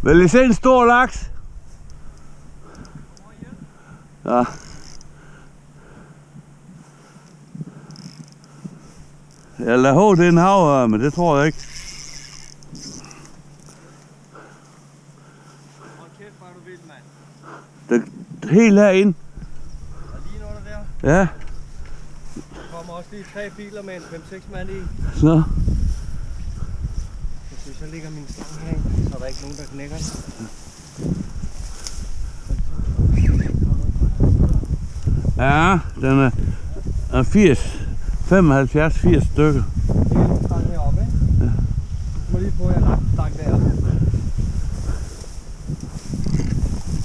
Vil I se en stor laks? Ja. Jeg lader håbe, det er en havørred, men det tror jeg ikke. Hold kæft, hvor er du vild, mand. Det helt herinde. Og lige under der. Ja. Der kommer også lige 3 biler med en 5-6 mand i. Så. Så ligger min stang herinde, så er der ikke nogen, der knækker den. Ja, den er 75-80 stykker. Det er en stang heroppe, ikke? Ja. Du må lige prøve, at jeg har lagt en stang der. Det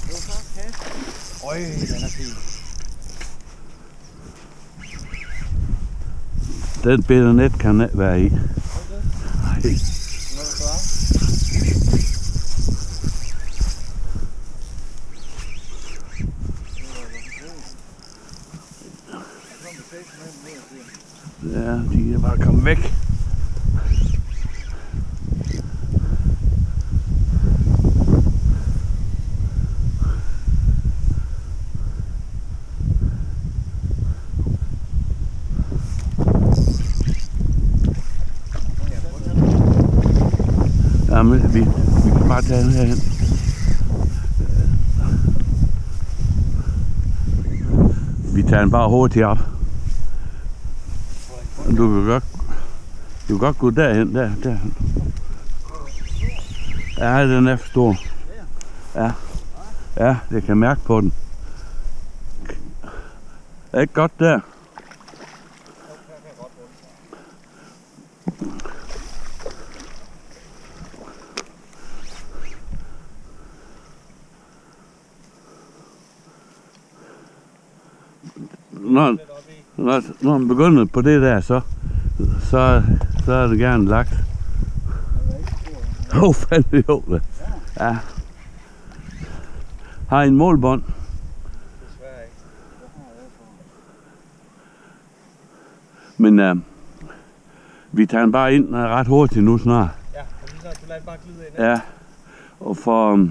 var så kæft. Øj, den er fin. Den bitte net kan ikke være i. Okay. Nej. Må du svare? Ja, de er bare kommet væk. Jamen, vi kan bare tage den herhen. Vi tager den bare hurtigt op. Du kan godt gå derhen, derhen. Ja, den er for stor. Ja, ja, det kan mærke på den. Er ikke godt der? Når man begynder på det der, så er det gerne lagt. Fandme jo det. Ja. Har I en målbånd? Desværre ikke. Men vi tager den bare ind ret hurtigt nu snart. Ja, og lige så du lader den bare glide ind. Ja. Og for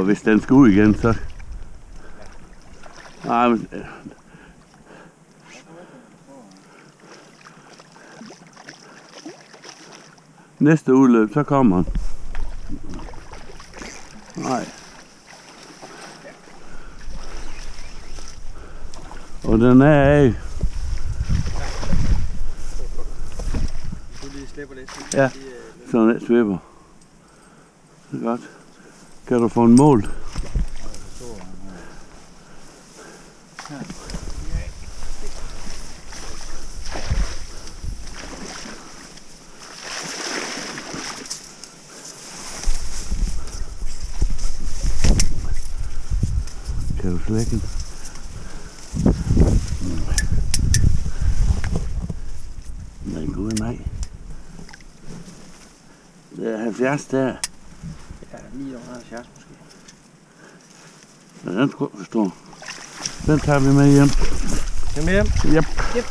hvis den skal ud igen, så... Nej, men... Næste udløb, så kommer han. Nej. Og den er af. Du lige slipper lidt. Ja, sådan et svipper. Det er godt. Kan du få en mål? Kan du slække den? Nej, gud nej. Det er 70 der. Ja, lige over 70 måske. Ja, den skulle forstå. Den tager vi med hjem. Kom hjem. Yep. Yep.